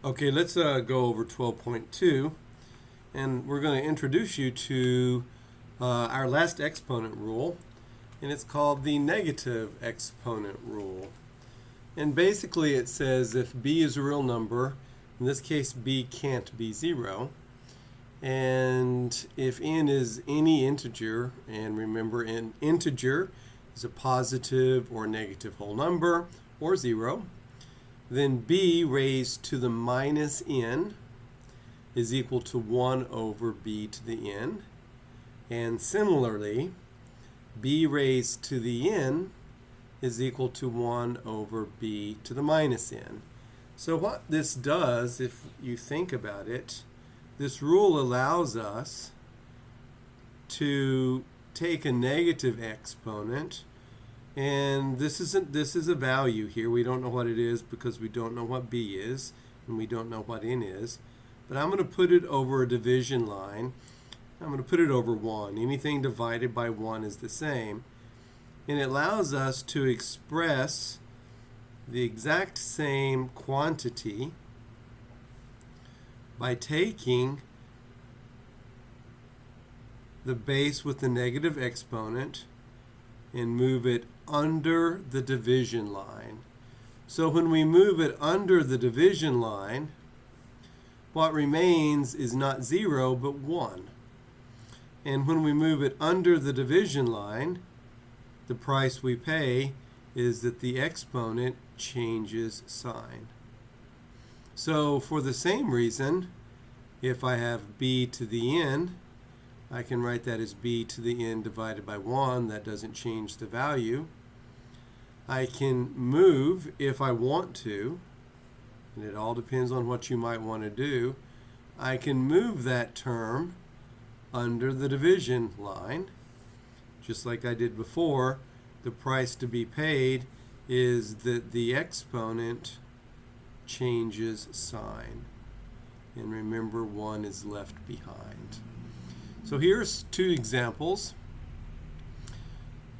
Okay, let's go over 12.2, and we're going to introduce you to our last exponent rule, and it's called the negative exponent rule. And basically it says if b is a real number, in this case b can't be 0, and if n is any integer, and remember an integer is a positive or negative whole number, or 0, then b raised to the minus n is equal to 1 over b to the n. And similarly, b raised to the n is equal to 1 over b to the minus n. So what this does, if you think about it, this rule allows us to take a negative exponent, and this is a value here. We don't know what it is because we don't know what b is, and we don't know what n is. But I'm going to put it over a division line. I'm going to put it over 1. Anything divided by 1 is the same. And it allows us to express the exact same quantity by taking the base with the negative exponent and move it under the division line. So when we move it under the division line, what remains is not 0 but 1. And when we move it under the division line, the price we pay is that the exponent changes sign. So for the same reason, if I have b to the n, I can write that as b to the n divided by 1. That doesn't change the value. I can move, if I want to, and it all depends on what you might want to do, I can move that term under the division line. Just like I did before, the price to be paid is that the exponent changes sign. And remember, 1 is left behind. So here's two examples.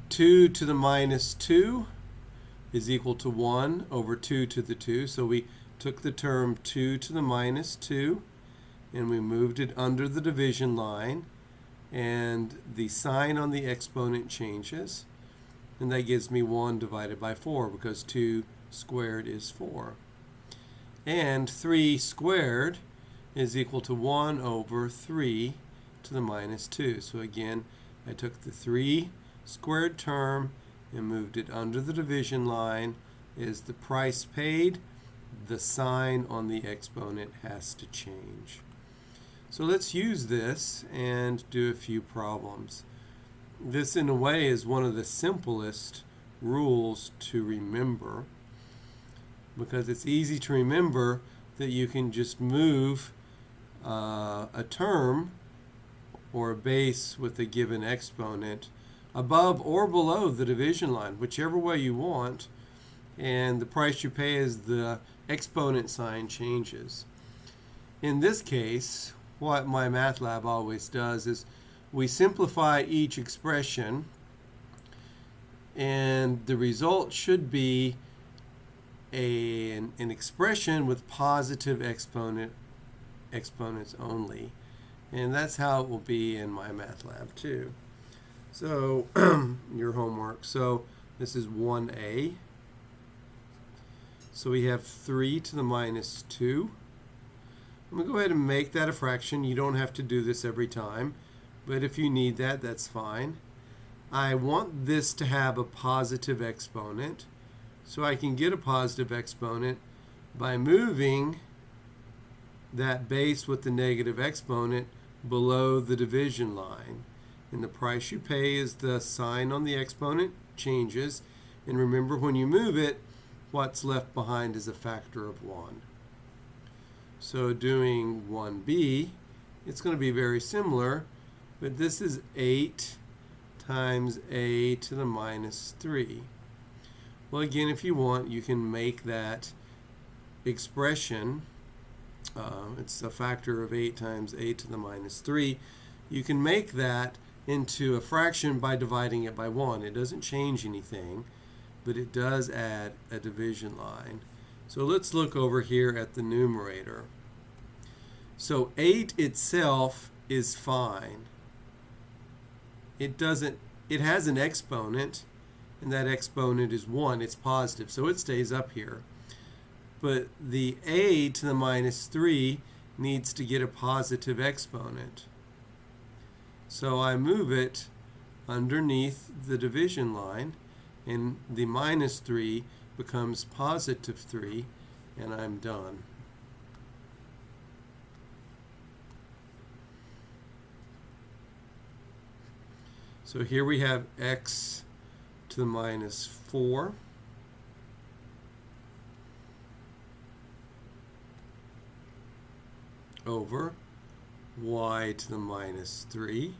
2 to the minus 2 is equal to 1 over 2 to the 2. So we took the term 2 to the minus 2 and we moved it under the division line, and the sign on the exponent changes, and that gives me 1 divided by 4 because 2 squared is 4. And 3 squared is equal to 1 over 3 to the minus 2. So again, I took the 3 squared term and moved it under the division line. Is the price paid? The sign on the exponent has to change. So let's use this and do a few problems. This, in a way, is one of the simplest rules to remember because it's easy to remember that you can just move a term or a base with a given exponent above or below the division line, whichever way you want, and the price you pay as the exponent sign changes. In this case, what my math lab always does is we simplify each expression, and the result should be an expression with positive exponents only. And that's how it will be in my math lab too. So your homework. So this is 1a. So we have 3 to the minus 2. I'm going to go ahead and make that a fraction. You don't have to do this every time, but if you need that, that's fine. I want this to have a positive exponent, so I can get a positive exponent by moving that base with the negative exponent below the division line. And the price you pay is the sign on the exponent changes. And remember, when you move it, what's left behind is a factor of 1. So doing 1b, it's going to be very similar, but this is 8 times a to the minus 3. Well, again, if you want, you can make that expression, it's a factor of 8 times a to the minus 3. You can make that into a fraction by dividing it by 1. It doesn't change anything, but it does add a division line. So let's look over here at the numerator. So 8 itself is fine. It has an exponent, and that exponent is 1. It's positive, so it stays up here. But the a to the minus 3 needs to get a positive exponent. So I move it underneath the division line, and the minus 3 becomes positive 3, and I'm done. So here we have x to the minus 4 over y to the minus 3.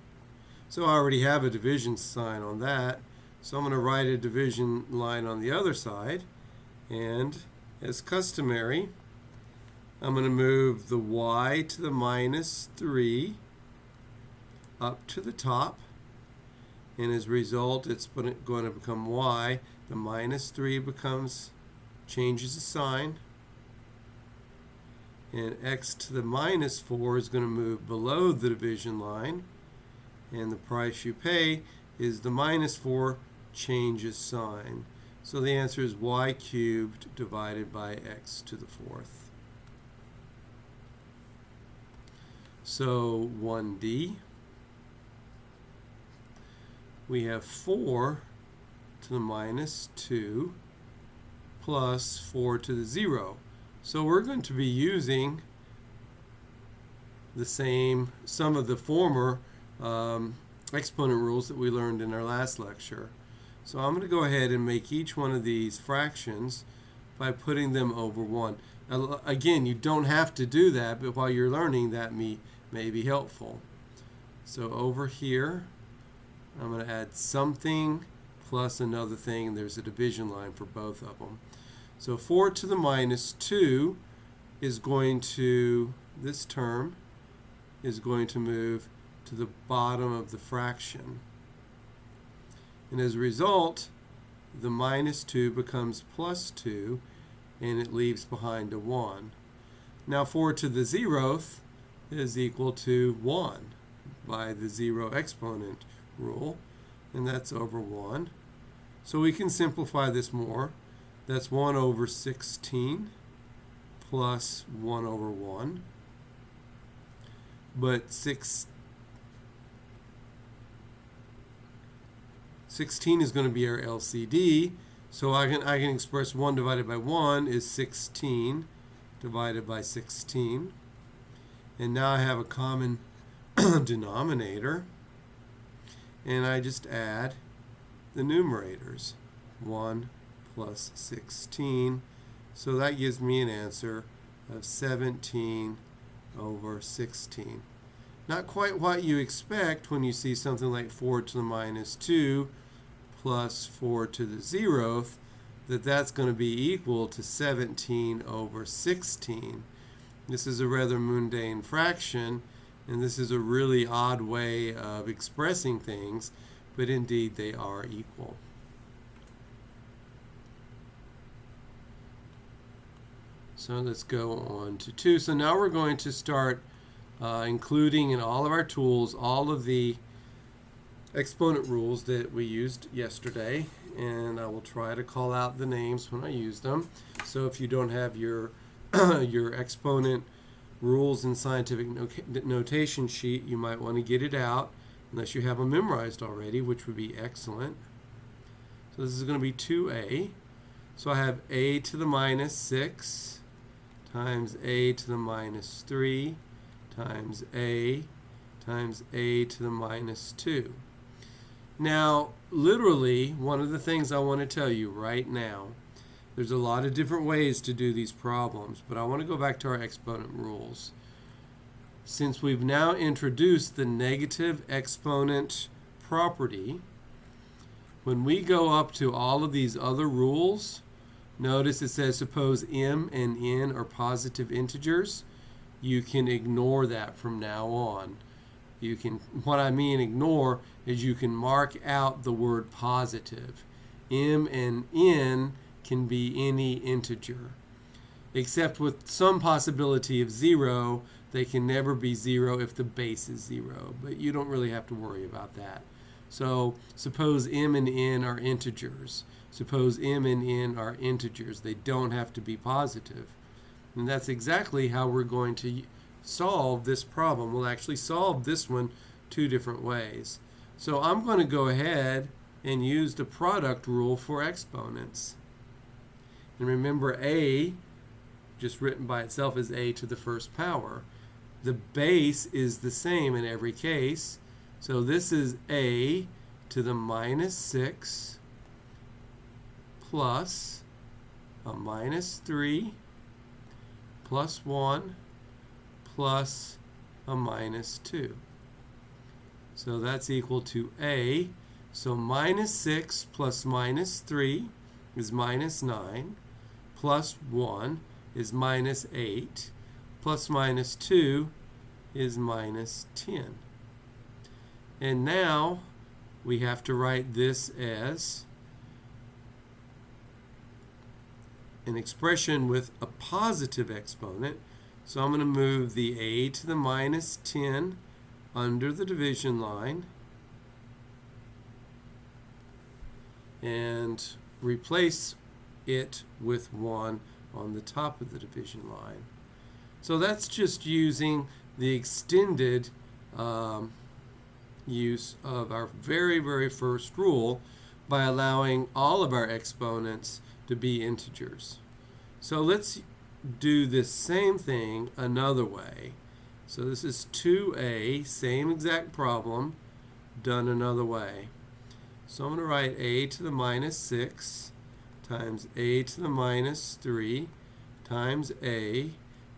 So I already have a division sign on that. So I'm going to write a division line on the other side. And as customary, I'm going to move the y to the minus 3 up to the top. And as a result, it's going to become y. The minus 3 changes the sign. And x to the minus 4 is going to move below the division line. And the price you pay is the minus 4 changes sign. So the answer is y cubed divided by x to the 4th. So 1D. We have 4 to the minus 2 plus 4 to the 0. So we're going to be using some of the former exponent rules that we learned in our last lecture. So I'm going to go ahead and make each one of these fractions by putting them over 1. Again, you don't have to do that, but while you're learning, that may be helpful. So over here, I'm going to add something plus another thing, and there's a division line for both of them. So 4 to the minus 2 is going to, this term is going to move to the bottom of the fraction. And as a result, the minus 2 becomes plus 2, and it leaves behind a 1. Now 4 to the 0th is equal to 1 by the zero exponent rule, and that's over 1. So we can simplify this more. That's 1 over 16 plus 1 over 1. But 16 is going to be our LCD, so I can express 1 divided by 1 is 16 divided by 16. And now I have a common denominator, and I just add the numerators. 1 plus 16. So that gives me an answer of 17 over 16. Not quite what you expect when you see something like 4 to the minus 2 plus 4 to the 0th, that's going to be equal to 17 over 16. This is a rather mundane fraction, and this is a really odd way of expressing things, but indeed they are equal. So let's go on to 2. So now we're going to start including in all of our tools all of the exponent rules that we used yesterday, and I will try to call out the names when I use them. So if you don't have your your exponent rules and scientific notation sheet, you might want to get it out unless you have them memorized already, which would be excellent. So this is going to be 2a. So I have a to the minus 6 times a to the minus 3 times a to the minus 2. Now, literally, one of the things I want to tell you right now, there's a lot of different ways to do these problems, but I want to go back to our exponent rules. Since we've now introduced the negative exponent property, when we go up to all of these other rules, notice it says suppose m and n are positive integers. You can ignore that from now on. You can, what I mean ignore is you can mark out the word positive. M and n can be any integer. except with some possibility of 0. They can never be 0 if the base is 0, but you don't really have to worry about that. So suppose m and n are integers. Suppose m and n are integers. They don't have to be positive. And that's exactly how we're going to solve this problem. We'll actually solve this one two different ways. So I'm going to go ahead and use the product rule for exponents. And remember, a, just written by itself, is a to the first power. The base is the same in every case. So this is a to the minus 6 plus a minus 3 plus 1 plus a minus 2. So that's equal to a. So minus 6 plus minus 3 is minus 9, plus 1 is minus 8, plus minus 2 is minus 10. And now we have to write this as an expression with a positive exponent. So I'm going to move the a to the minus 10 under the division line and replace it with 1 on the top of the division line. So that's just using the extended use of our very first rule by allowing all of our exponents to be integers. So let's do this same thing another way. So this is 2a, same exact problem, done another way. So I'm going to write a to the minus 6 times a to the minus 3 times a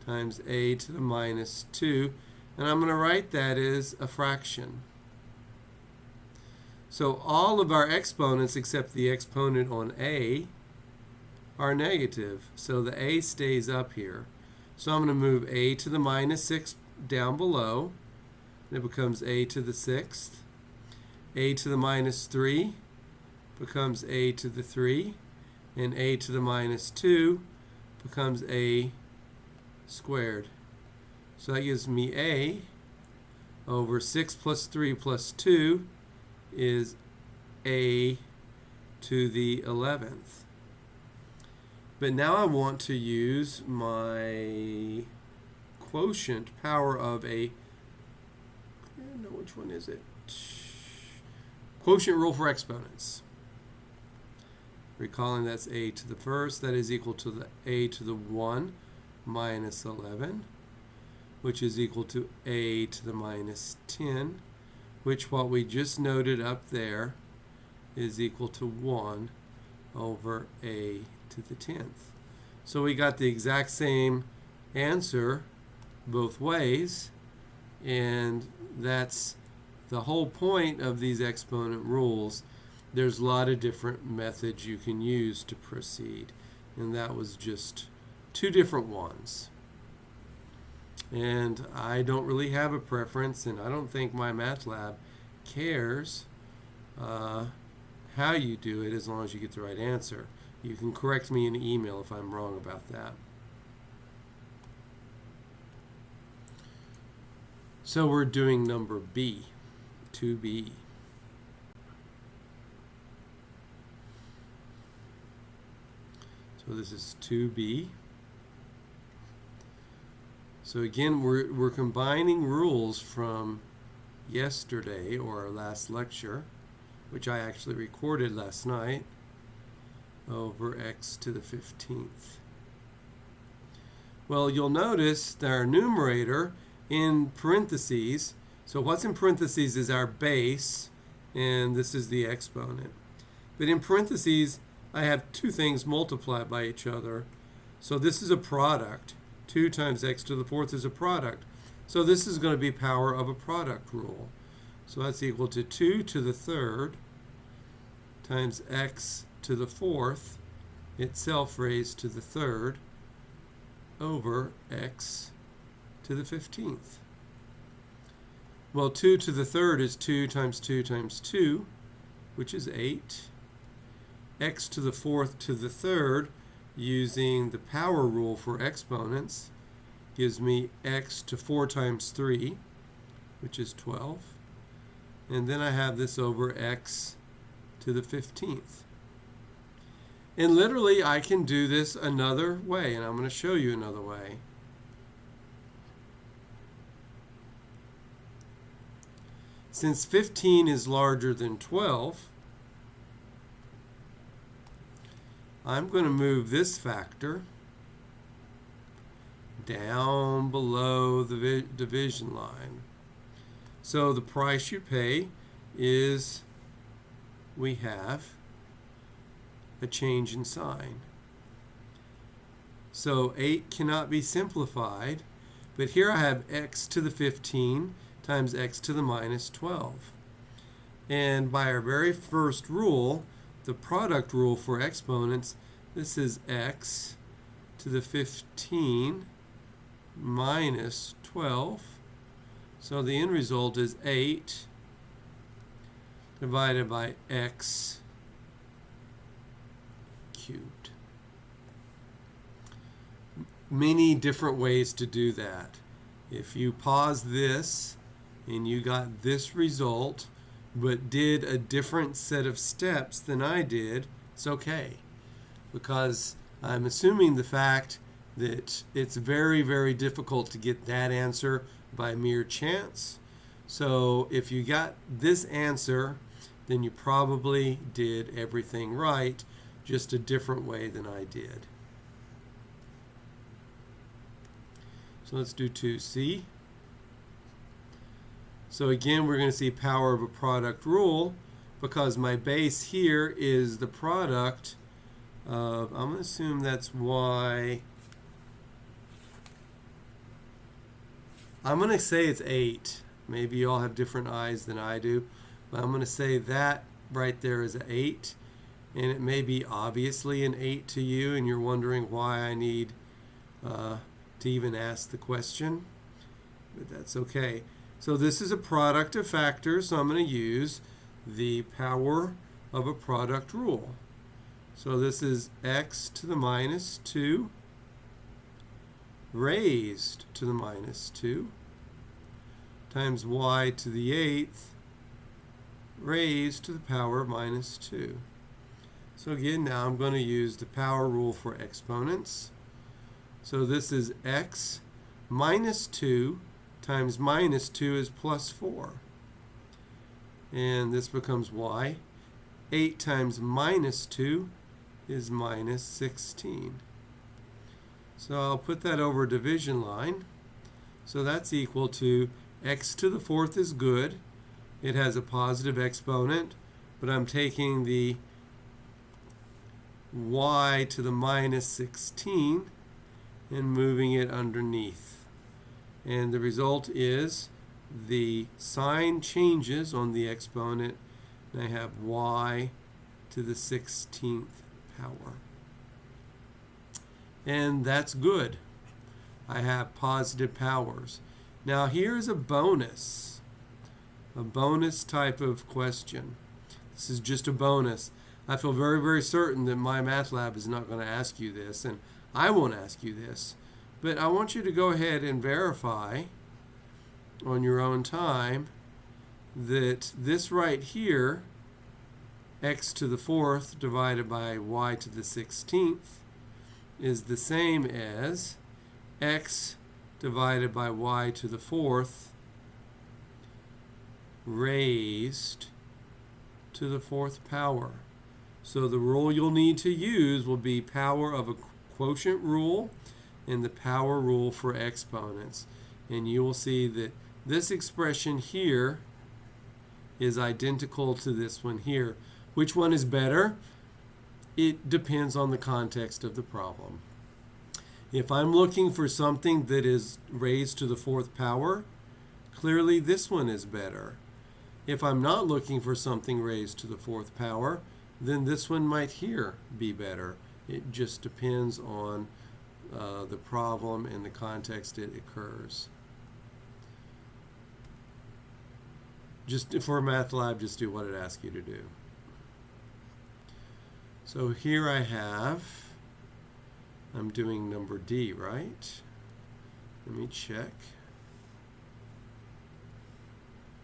to the minus 2, and I'm going to write that as a fraction. So all of our exponents except the exponent on a are negative, so the a stays up here. So I'm going to move a to the minus 6 down below, and it becomes a to the 6th. A to the minus 3 becomes a to the 3, and a to the minus 2 becomes a squared. So that gives me a over 6 plus 3 plus 2 is a to the 11th. But now I want to use my quotient power of a, I don't know which one is it, quotient rule for exponents. Recalling that's a to the first, that is equal to the a to the 1 minus 11, which is equal to a to the minus 10, which what we just noted up there is equal to 1 over a to the 10th. So we got the exact same answer both ways, and that's the whole point of these exponent rules. There's a lot of different methods you can use to proceed, and that was just two different ones. And I don't really have a preference, and I don't think my math lab cares how you do it as long as you get the right answer. You can correct me in an email if I'm wrong about that. So we're doing number B, 2B. So this is 2B. So again, we're combining rules from yesterday, or our last lecture, which I actually recorded last night, over x to the 15th. Well, you'll notice that our numerator in parentheses, so what's in parentheses is our base, and this is the exponent. But in parentheses, I have two things multiplied by each other. So this is a product. 2 times x to the 4th is a product. So this is going to be power of a product rule. So that's equal to 2 to the 3rd times x to the 4th, itself raised to the 3rd, over x to the 15th. Well, 2 to the 3rd is 2 times 2 times 2, which is 8. X to the 4th to the 3rd, using the power rule for exponents gives me x to 4 times 3, which is 12. And then I have this over x to the 15th. And literally, I can do this another way, and I'm going to show you another way. Since 15 is larger than 12, I'm going to move this factor down below the division line. So the price you pay is we have a change in sign. So 8 cannot be simplified, but here I have x to the 15 times x to the minus 12. And by our very first rule, the product rule for exponents, this is x to the 15 minus 12. So the end result is 8 divided by x cubed. Many different ways to do that. If you pause this and you got this result but did a different set of steps than I did, it's okay, because I'm assuming the fact that it's very, very difficult to get that answer by mere chance. So if you got this answer, then you probably did everything right, just a different way than I did. So let's do 2c. So again, we're going to see power of a product rule, because my base here is the product of, I'm going to assume that's y. I'm going to say it's 8. Maybe you all have different eyes than I do, but I'm going to say that right there is an 8. And it may be obviously an 8 to you, and you're wondering why I need to even ask the question, but that's okay. So this is a product of factors, so I'm going to use the power of a product rule. So this is x to the minus 2 raised to the minus 2 times y to the 8th raised to the power of minus 2. So again, now I'm going to use the power rule for exponents. So this is x minus 2 times minus 2 is plus 4. And this becomes y. 8 times minus 2 is minus 16. So I'll put that over a division line. So that's equal to x to the 4th is good. It has a positive exponent, but I'm taking the y to the minus 16 and moving it underneath. And the result is the sign changes on the exponent, and I have y to the 16th power. And that's good. I have positive powers. Now here's a bonus type of question. This is just a bonus. I feel very, very certain that my math lab is not going to ask you this, and I won't ask you this. But I want you to go ahead and verify on your own time that this right here, x to the 4th divided by y to the 16th, is the same as x divided by y to the 4th raised to the 4th power. So the rule you'll need to use will be power of a quotient rule and the power rule for exponents. And you will see that this expression here is identical to this one here. Which one is better? It depends on the context of the problem. If I'm looking for something that is raised to the 4th power, clearly this one is better. If I'm not looking for something raised to the 4th power, then this one might here be better. It just depends on the problem and the context it occurs. Just for a math lab, just do what it asks you to do. So here I have I'm doing number D, right? Let me check.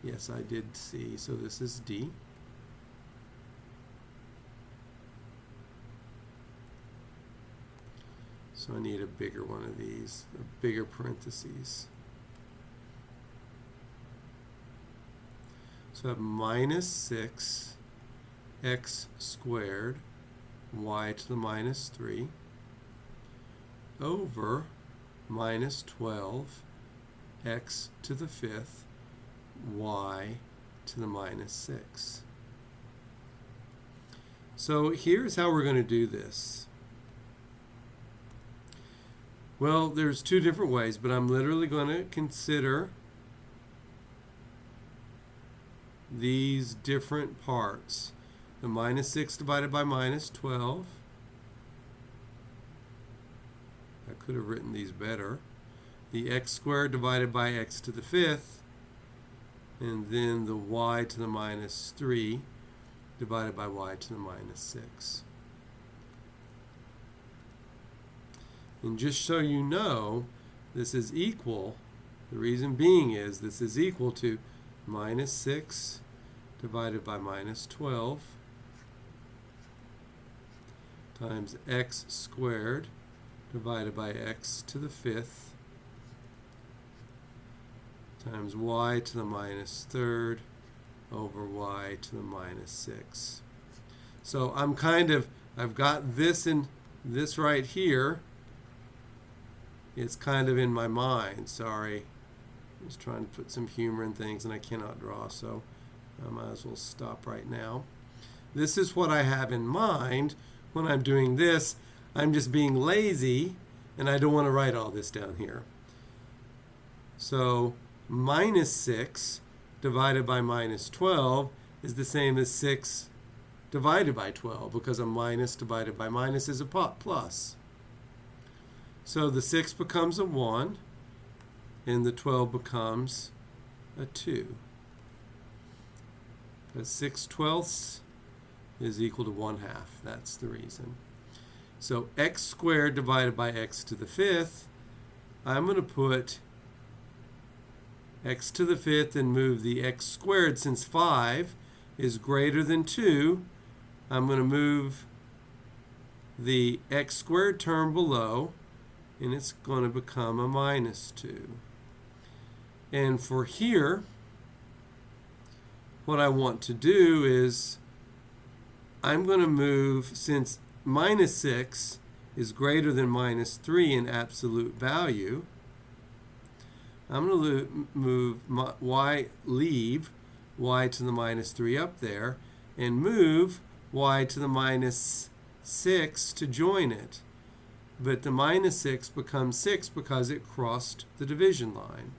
Yes, I did C, so this is D. So I need a bigger one of these, a bigger parentheses. So I have minus 6 x squared y to the minus 3 over minus 12 x to the 5th y to the minus 6. So here's how we're going to do this. Well, there's two different ways, but I'm literally going to consider these different parts. The minus 6 divided by minus 12. I could have written these better. The x squared divided by x to the 5th. And then the y to the minus 3 divided by y to the minus 6. And just so you know, this is equal, the reason being is this is equal to minus 6 divided by minus 12 times x squared divided by x to the 5th times y to the minus 3rd over y to the minus 6. So I've got this in this right here. It's kind of in my mind. Sorry. I was trying to put some humor in things and I cannot draw, so I might as well stop right now. This is what I have in mind when I'm doing this. I'm just being lazy and I don't want to write all this down here. So minus 6 divided by minus 12 is the same as 6 divided by 12 because a minus divided by minus is a plus. So the 6 becomes a 1 and the 12 becomes a 2. Because 6/12 is equal to 1/2. That's the reason. So x squared divided by x to the 5th, I'm going to put x to the 5th and move the x squared. Since 5 is greater than 2, I'm going to move the x squared term below, and it's going to become a minus 2. And for here, what I want to do is I'm going to move, since minus 6 is greater than minus 3 in absolute value, I'm going to leave y to the minus 3 up there and move y to the minus 6 to join it. But the minus 6 becomes 6 because it crossed the division line.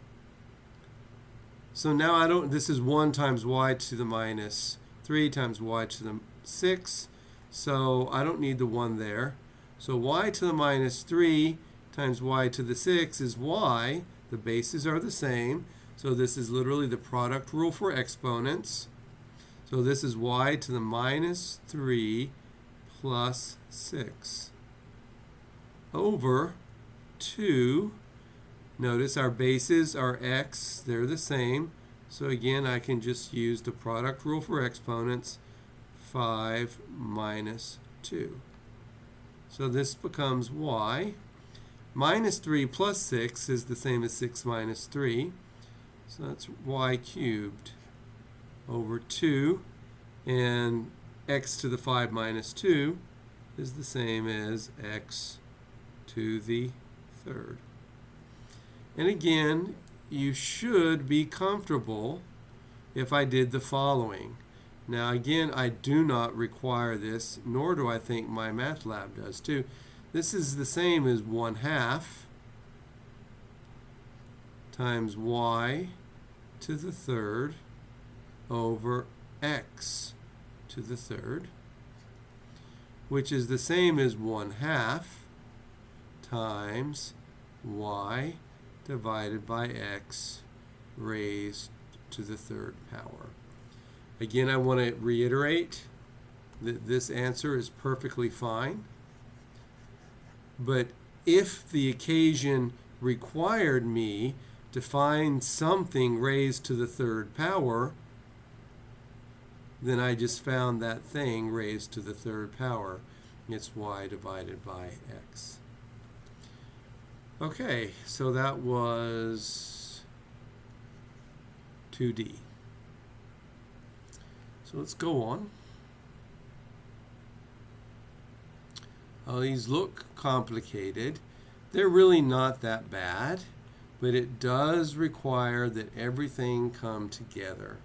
So now this is 1 times y to the minus 3 times y to the 6. So I don't need the 1 there. So y to the minus 3 times y to the 6 is y. The bases are the same. So this is literally the product rule for exponents. So this is y to the minus 3 plus 6 over 2. Notice our bases are x, they're the same. So again, I can just use the product rule for exponents, 5 minus 2. So this becomes y. Minus 3 plus 6 is the same as 6 minus 3. So that's y cubed over 2. And x to the 5 minus 2 is the same as x to the 3rd. And again, you should be comfortable if I did the following. Now again, I do not require this, nor do I think my math lab does too. This is the same as 1/2 times y to the 3rd over x to the 3rd, which is the same as 1/2 times y divided by x raised to the 3rd power. Again, I want to reiterate that this answer is perfectly fine. But if the occasion required me to find something raised to the third power, then I just found that thing raised to the third power. It's y divided by x. Okay, so that was 2D. So let's go on. These look complicated. They're really not that bad, but it does require that everything come together.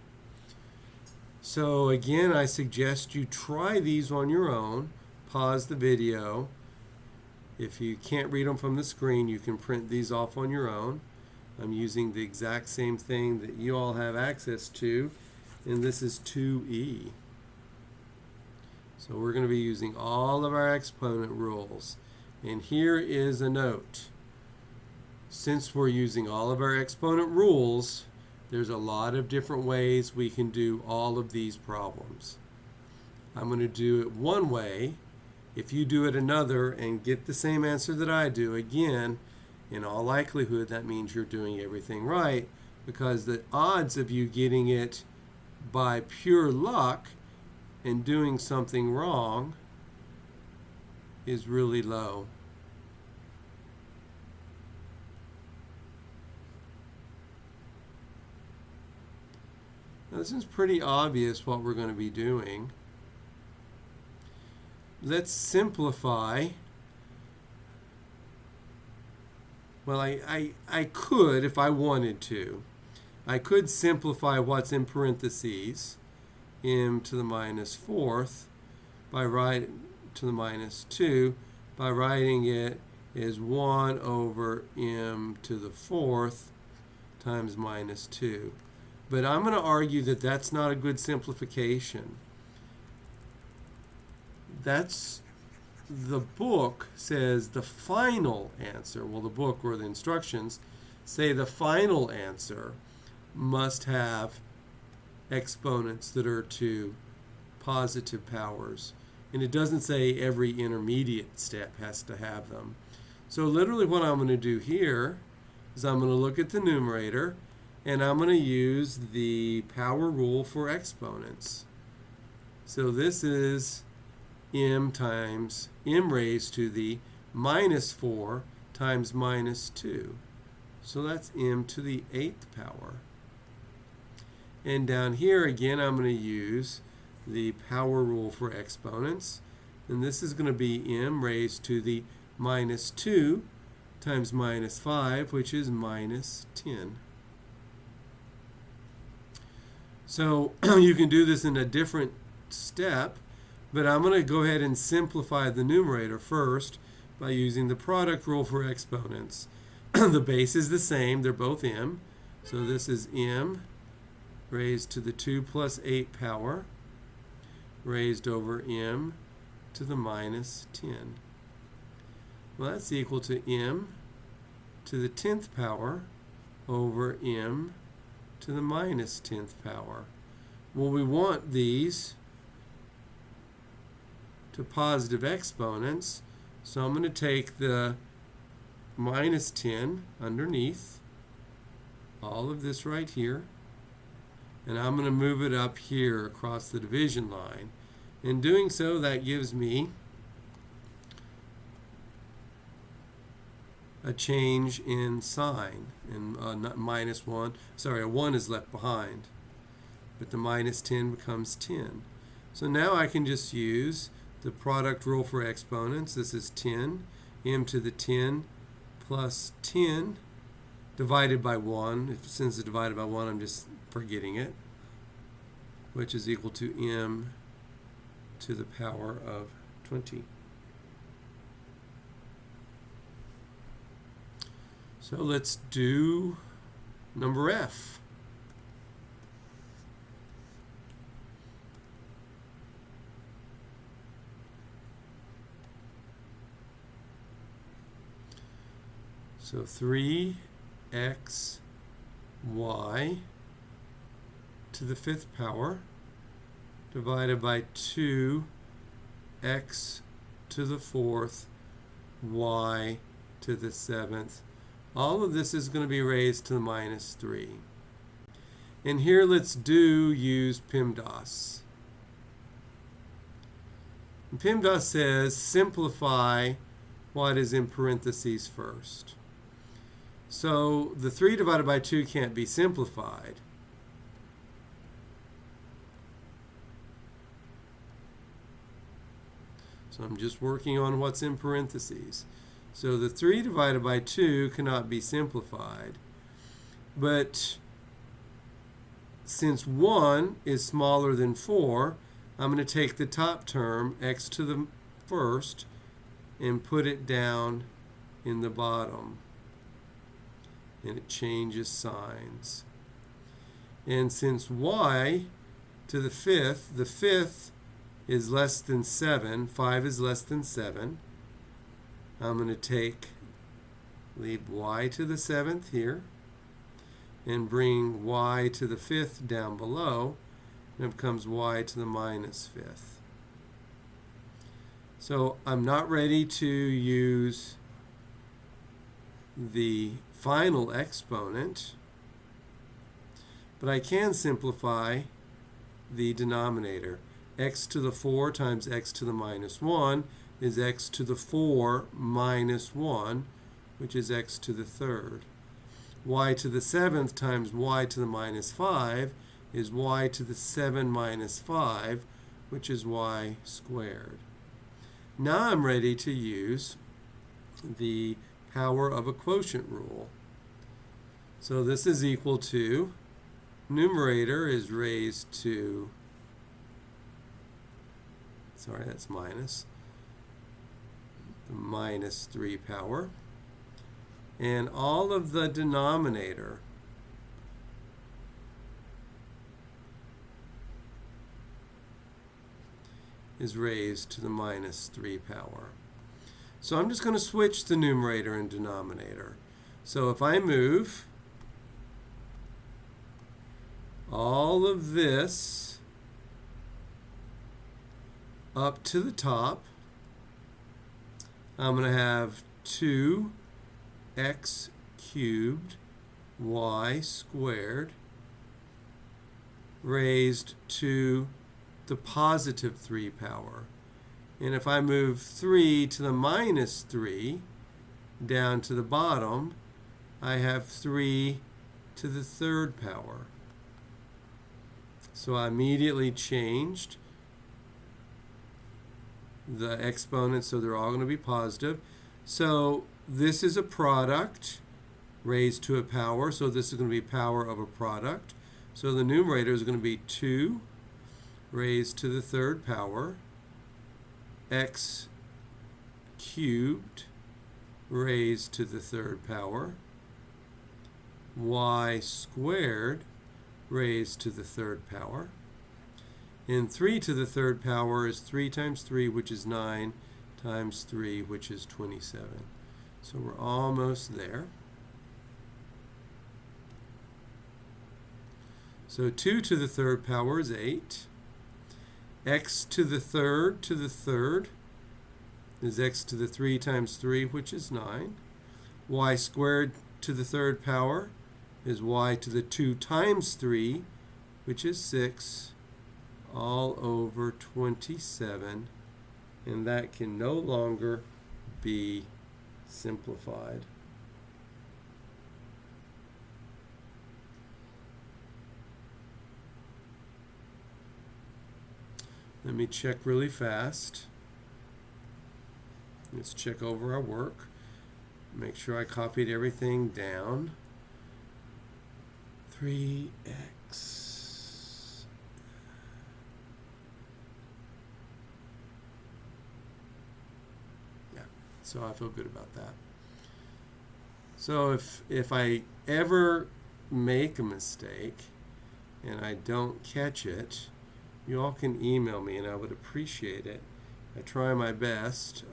So again, I suggest you try these on your own. Pause the video. If you can't read them from the screen, you can print these off on your own. I'm using the exact same thing that you all have access to, and this is 2e. So we're going to be using all of our exponent rules. And here is a note. Since we're using all of our exponent rules, there's a lot of different ways we can do all of these problems. I'm going to do it one way. If you do it another and get the same answer that I do, again, in all likelihood, that means you're doing everything right, because the odds of you getting it by pure luck and doing something wrong is really low. Now, this is pretty obvious what we're going to be doing. Let's simplify. Well, I could, if I wanted to, I could simplify what's in parentheses, m to the minus fourth, by writing to the minus 2, by writing it as 1 over m to the fourth times minus 2. But I'm going to argue that that's not a good simplification. That's, the book says the final answer, well, the book or the instructions say the final answer must have exponents that are to positive powers. And it doesn't say every intermediate step has to have them. So literally what I'm going to do here is I'm going to look at the numerator and I'm going to use the power rule for exponents. So this is m times m raised to the minus 4 times minus 2. So that's m to the 8th power. And down here again I'm going to use the power rule for exponents. And this is going to be m raised to the minus 2 times minus 5, which is minus 10. So you can do this in a different step, but I'm going to go ahead and simplify the numerator first by using the product rule for exponents. The base is the same, they're both m. So this is m raised to the 2 plus 8 power raised over m to the minus 10. Well, that's equal to m to the 10th power over m to the minus 10th power. Well, we want these to positive exponents, so I'm going to take the minus 10 underneath, all of this right here, and I'm going to move it up here across the division line. In doing so, that gives me a change in sign, and not minus 1, sorry, a 1 is left behind, but the minus 10 becomes 10. So now I can just use the product rule for exponents. This is 10, m to the 10 plus 10 divided by 1. Since it's divided by 1, I'm just forgetting it, which is equal to m to the power of 20. So let's do number F. So 3xy to the 5th power divided by 2x to the 4th y to the 7th. All of this is going to be raised to the minus 3. And here let's use PEMDAS. And PEMDAS says simplify what is in parentheses first. So the 3 divided by 2 can't be simplified. So I'm just working on what's in parentheses. So the 3 divided by 2 cannot be simplified. But since 1 is smaller than 4, I'm going to take the top term, x to the first, and put it down in the bottom. And it changes signs. And since y to the 5th is less than 7, 5 is less than 7, I'm going to leave y to the 7th here, and bring y to the 5th down below, and it becomes y to the minus 5th. So I'm not ready to use the final exponent, but I can simplify the denominator. X to the 4 times x to the minus 1 is x to the 4 minus 1, which is x to the 3rd. Y to the 7th times y to the minus 5 is y to the 7 minus 5, which is y squared. Now I'm ready to use the power of a quotient rule. So this is equal to, numerator is raised to, sorry, that's minus, the minus 3 power. And all of the denominator is raised to the minus 3 power. So I'm just going to switch the numerator and denominator. So if I move all of this up to the top, I'm going to have 2x cubed y squared raised to the positive 3 power. And if I move 3 to the minus 3 down to the bottom, I have 3 to the 3rd power. So I immediately changed the exponents so they're all going to be positive. So this is a product raised to a power, so this is going to be power of a product. So the numerator is going to be 2 raised to the 3rd power, x cubed raised to the 3rd power, y squared raised to the 3rd power. And 3 to the 3rd power is 3 times 3, which is 9, times 3, which is 27. So we're almost there. So 2 to the 3rd power is 8. X to the 3rd is x to the 3 times 3, which is 9. Y squared to the 3rd power is y to the 2 times 3, which is 6, all over 27. And that can no longer be simplified. Let me check really fast. Let's check over our work. Make sure I copied everything down. 3x. Yeah, so I feel good about that. So if I ever make a mistake and I don't catch it, you all can email me, and I would appreciate it. I try my best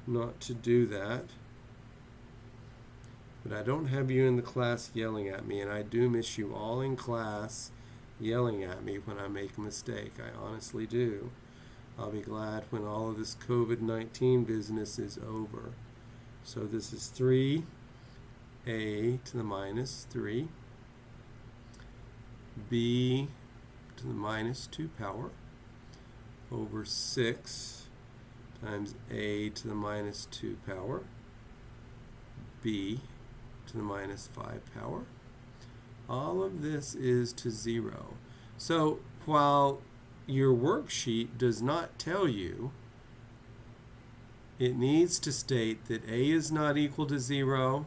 not to do that. But I don't have you in the class yelling at me, and I do miss you all in class yelling at me when I make a mistake. I honestly do. I'll be glad when all of this COVID-19 business is over. So this is 3a to the minus 3, b to the minus 2 power over 6 times a to the minus 2 power, b to the minus 5 power. All of this is to 0. So while your worksheet does not tell you, it needs to state that a is not equal to 0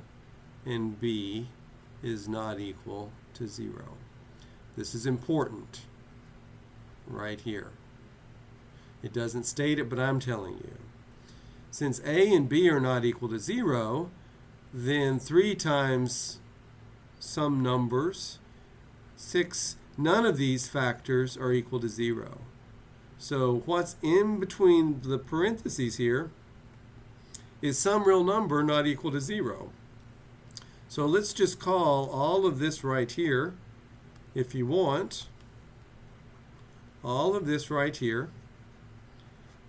and b is not equal to 0. This is important right here. It doesn't state it, but I'm telling you. Since a and b are not equal to 0, then 3 times some numbers, 6, none of these factors are equal to 0. So what's in between the parentheses here is some real number not equal to 0. So let's just call all of this right here, if you want, all of this right here,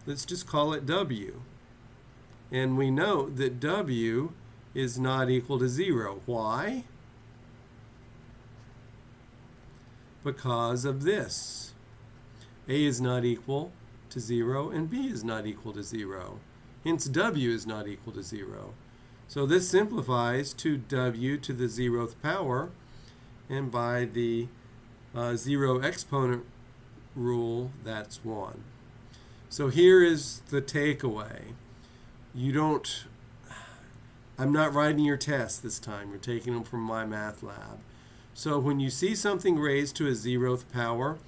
let's just call it W. And we know that W is not equal to 0. Why? Because of this. A is not equal to 0 and B is not equal to 0. Hence W is not equal to 0. So this simplifies to W to the 0th power, and by the 0 exponent rule, that's 1. So here is the takeaway. I'm not writing your tests this time. You're taking them from my math lab. So when you see something raised to a 0th power,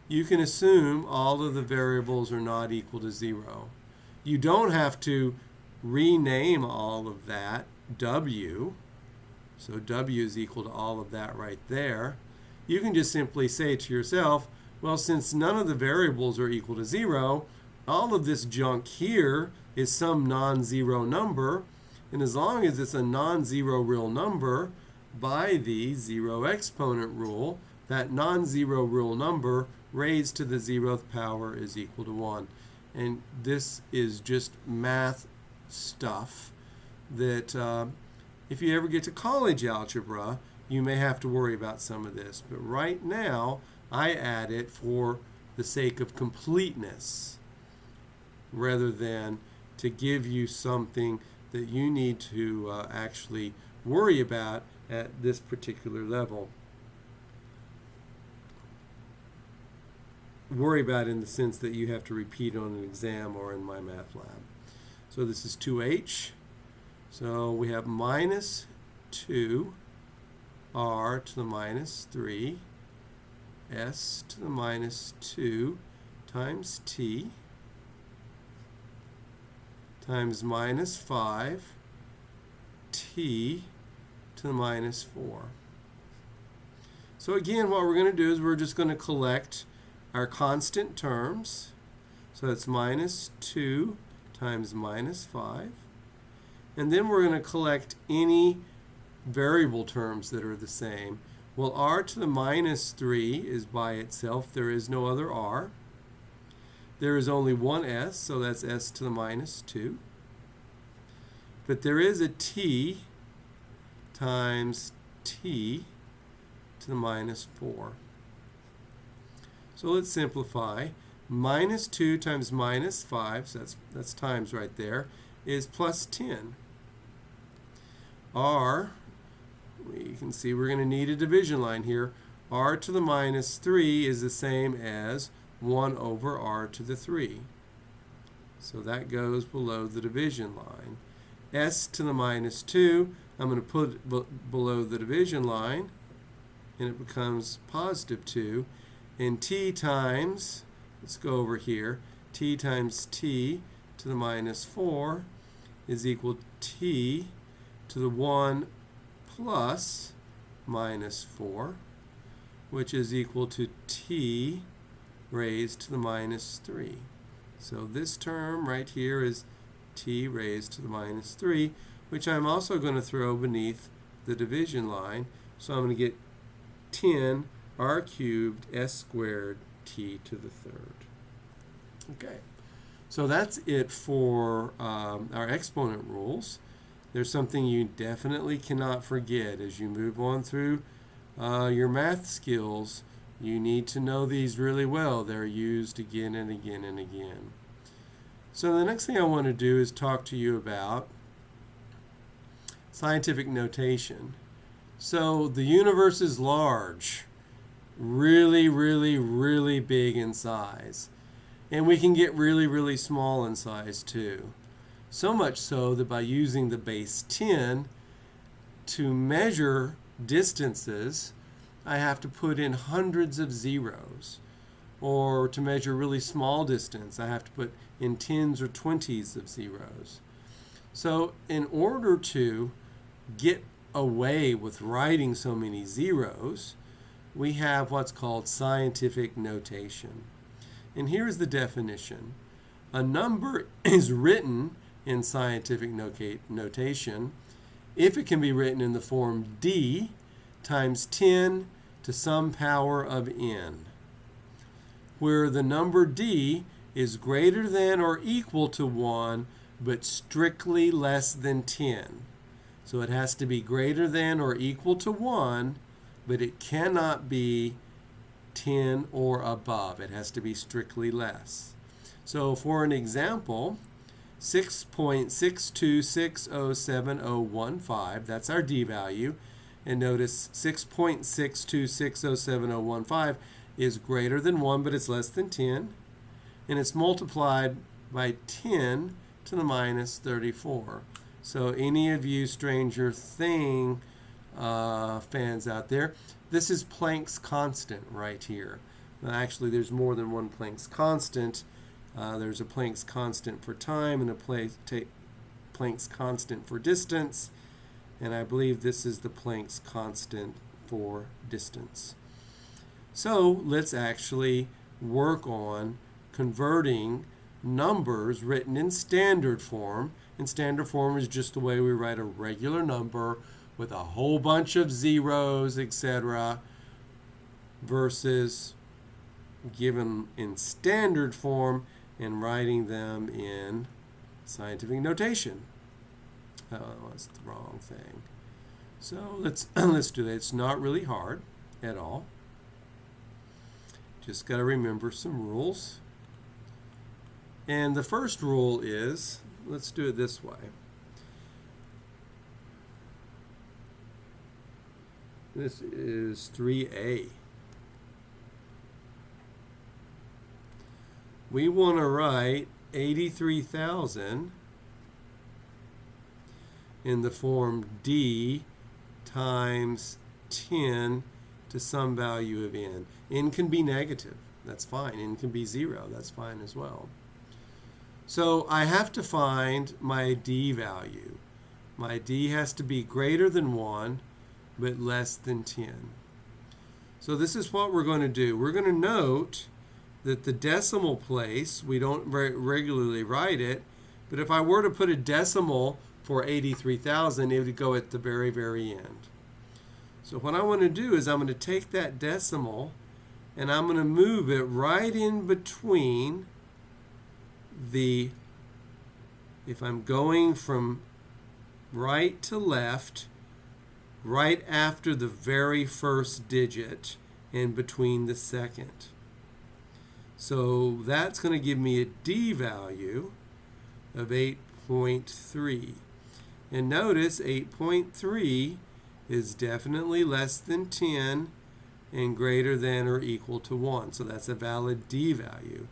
you can assume all of the variables are not equal to 0. You don't have to rename all of that W. So W is equal to all of that right there. You can just simply say to yourself, well, since none of the variables are equal to 0, all of this junk here is some non-zero number, and as long as it's a non-zero real number, by the 0 exponent rule, that non-zero real number raised to the 0th power is equal to 1. And this is just math stuff that if you ever get to college algebra, you may have to worry about some of this. But right now, I add it for the sake of completeness, rather than to give you something that you need to actually worry about at this particular level. Worry about in the sense that you have to repeat on an exam or in my math lab. So this is 2h. So we have minus 2 r to the minus 3 s to the minus 2 times t times minus 5 t to the minus 4. So again, what we're going to do is we're just going to collect our constant terms. So that's minus 2 times minus 5. And then we're going to collect any variable terms that are the same. Well, r to the minus 3 is by itself. There is no other r. There is only one s, so that's s to the minus 2. But there is a t times t to the minus 4. So let's simplify. Minus 2 times minus 5, so that's times right there, is plus 10. R, you can see we're going to need a division line here. R to the minus 3 is the same as 1 over r to the 3. So that goes below the division line. S to the minus 2, I'm going to put below the division line, and it becomes positive 2. And t times, let's go over here, t times t to the minus 4 is equal to t to the 1 plus minus 4, which is equal to t raised to the minus 3. So this term right here is t raised to the minus 3, which I'm also going to throw beneath the division line. So I'm going to get 10 r cubed s squared t to the 3rd. Okay. So that's it for our exponent rules. There's something you definitely cannot forget as you move on through your math skills. You need to know these really well. They're used again and again and again. So the next thing I want to do is talk to you about scientific notation. So the universe is large, really, really, really big in size. And we can get really, really small in size too. So much so that by using the base 10 to measure distances, I have to put in hundreds of zeros. Or to measure really small distance, I have to put in tens or 20s of zeros. So in order to get away with writing so many zeros, we have what's called scientific notation. And here's the definition. A number is written in scientific notation if it can be written in the form d times 10 to some power of n, where the number d is greater than or equal to 1, but strictly less than 10. So it has to be greater than or equal to 1, but it cannot be 10 or above. It has to be strictly less. So for an example, 6.6260715, that's our d value, and notice 6.6260715 is greater than 1, but it's less than 10, and it's multiplied by 10 to the minus 34. So any of you Stranger Thing fans out there, this is Planck's constant right here. Now, actually, there's more than one Planck's constant. There's a Planck's constant for time and a Planck's constant for distance, and I believe this is the Planck's constant for distance. So let's actually work on converting numbers written in standard form. And standard form is just the way we write a regular number with a whole bunch of zeros, etc., versus given in standard form and writing them in scientific notation. Oh, that's the wrong thing. So let's do that. It's not really hard at all. Just got to remember some rules. And the first rule is, let's do it this way. This is 3a. We want to write 83,000 in the form d times 10 to some value of n. N can be negative. That's fine. N can be 0. That's fine as well. So I have to find my d value. My d has to be greater than 1, but less than 10. So this is what we're going to do. We're going to note that the decimal place, we don't regularly write it, but if I were to put a decimal for 83,000, it would go at the very, very end. So what I want to do is I'm going to take that decimal and I'm going to move it right in between the, if I'm going from right to left, right after the very first digit and between the second. So that's going to give me a d value of 8.3. And notice 8.3 is definitely less than 10 and greater than or equal to 1. So that's a valid d value.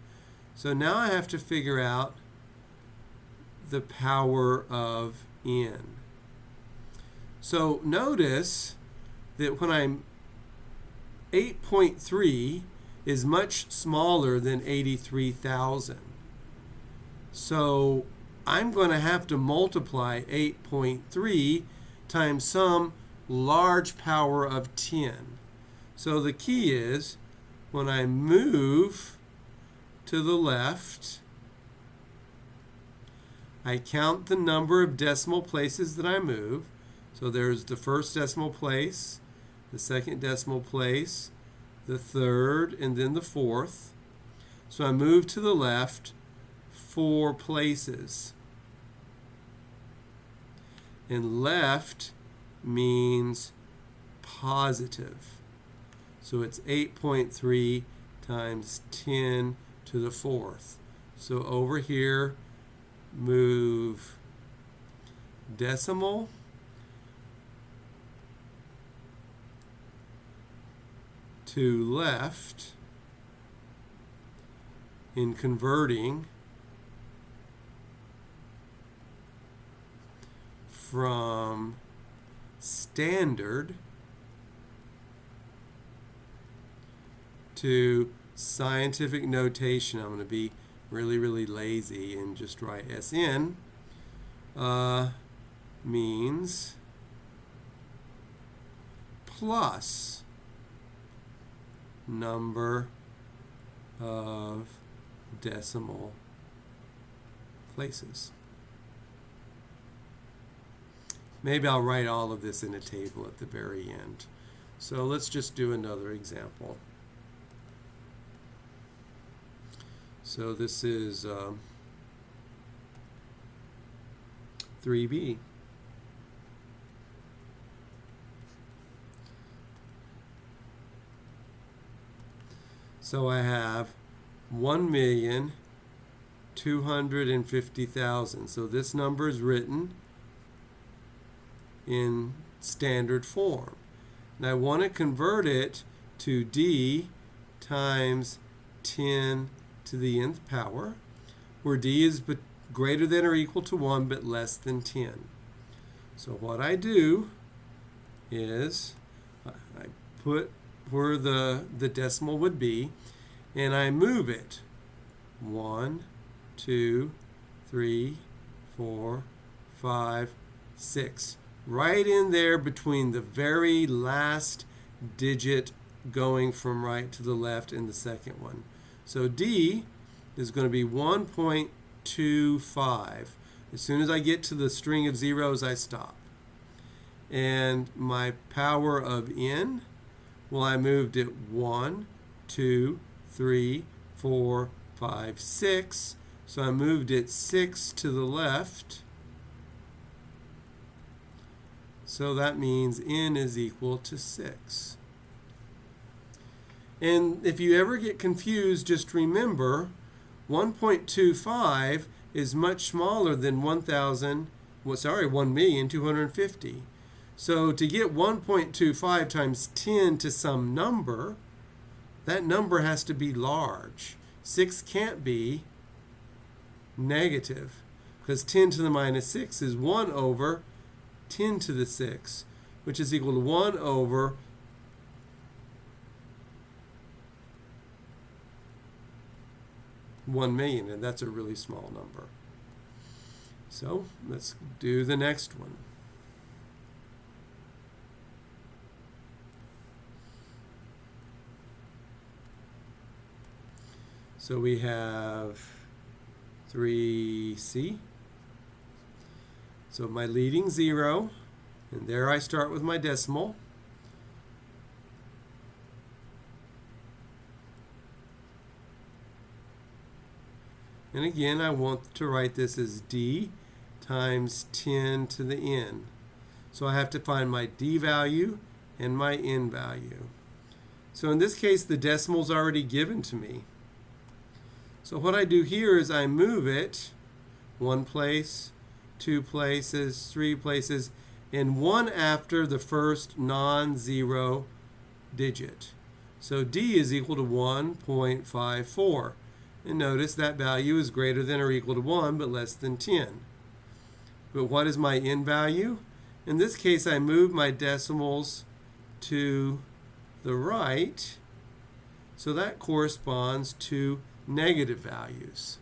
So now I have to figure out the power of n. So notice that when I'm 8.3 is much smaller than 83,000. So I'm going to have to multiply 8.3 times some large power of 10. So the key is when I move to the left, I count the number of decimal places that I move. So there's the first decimal place, the second decimal place, the third, and then the fourth. So I move to the left 4 places. And left means positive. So it's 8.3 times 10 to the 4th. So over here, move decimal to left in converting from standard to scientific notation. I'm going to be really lazy and just write SN. Means plus number of decimal places. Maybe I'll write all of this in a table at the very end. So let's just do another example. So this is 3b. So I have 1,250,000. So this number is written in standard form. And I want to convert it to d times 10 to the nth power, where d is greater than or equal to 1 but less than 10. So what I do is I put where the decimal would be, and I move it 1, 2, 3, 4, 5, 6, right in there between the very last digit going from right to the left and the second one. So D is going to be 1.25. As soon as I get to the string of zeros, I stop. And my power of n, well, I moved it 1, 2, 3, 4, 5, 6. So I moved it 6 to the left. So that means n is equal to 6. And if you ever get confused, just remember 1.25 is much smaller than 1,250. So to get 1.25 times 10 to some number, that number has to be large. 6 can't be negative, because 10 to the minus 6 is 1 over 10 to the 6, which is equal to 1 over 1,000,000, and that's a really small number. So let's do the next one. So we have 3C. So my leading 0, and there I start with my decimal. And again, I want to write this as D times 10 to the n. So I have to find my D value and my n value. So in this case, the decimal's already given to me. So what I do here is I move it 1 place, 2 places, 3 places, and 1 after the first non-zero digit. So D is equal to 1.54. And notice that value is greater than or equal to 1, but less than 10. But what is my n value? In this case, I move my decimals to the right, so that corresponds to negative values.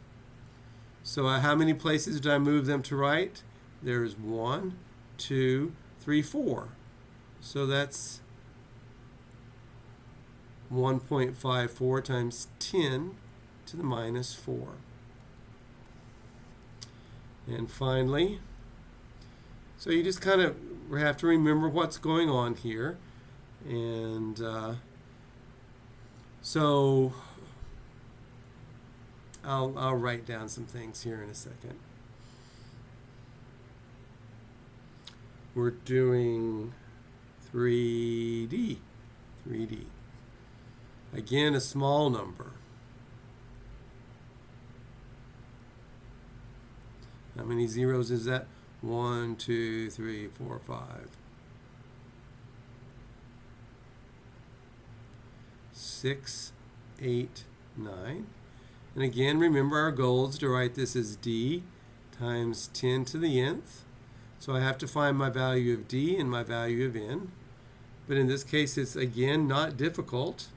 So how many places did I move them to right? There's 1, 2, 3, 4. So that's 1.54 times 10 to the minus 4. And finally, so you just kind of have to remember what's going on here. And so I'll write down some things here in a second. We're doing 3D. 3D. Again, a small number. How many zeros is that? 1, 2, 3, 4, 5. 6, 8, 9. And again, remember our goal is to write this as d times 10 to the nth. So I have to find my value of d and my value of n. But in this case, it's again not difficult.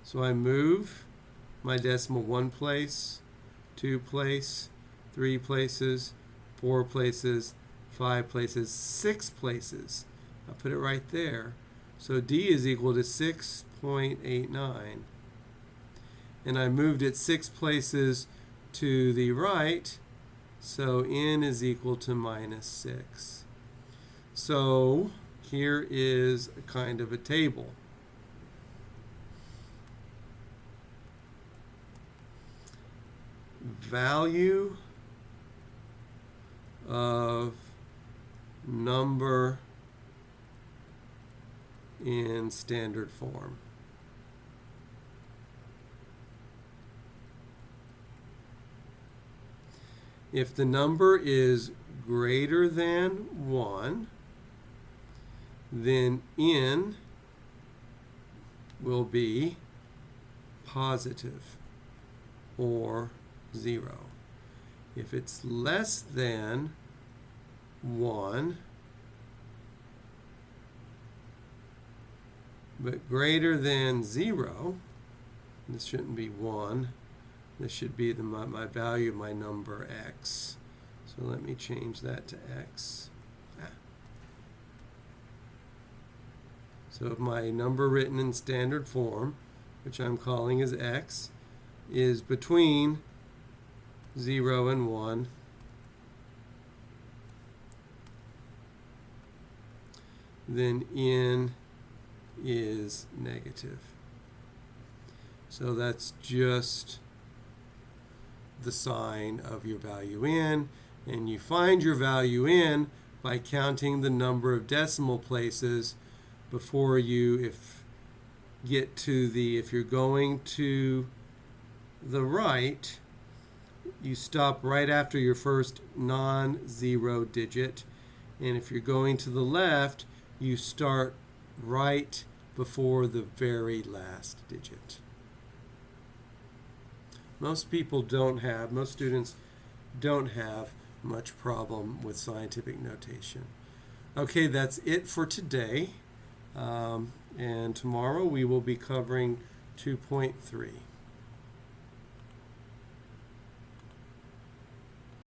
So I move my decimal 1 place, 2 place, 3 places, 4 places, 5 places, 6 places. I'll put it right there. So d is equal to 6.89. And I moved it 6 places to the right, so n is equal to minus 6. So here is a kind of a table. Value of number in standard form. If the number is greater than 1, then n will be positive or 0. If it's less than 1, but greater than 0, this shouldn't be 1, this should be my value of my number x. So let me change that to x. So if my number written in standard form, which I'm calling as x, is between 0 and 1, then n is negative. So that's just the sign of your value n, and you find your value n by counting the number of decimal places before you get to if you're going to the right, you stop right after your first non-zero digit, and if you're going to the left, you start right before the very last digit. Most students don't have much problem with scientific notation. Okay, that's it for today. And tomorrow we will be covering 2.3.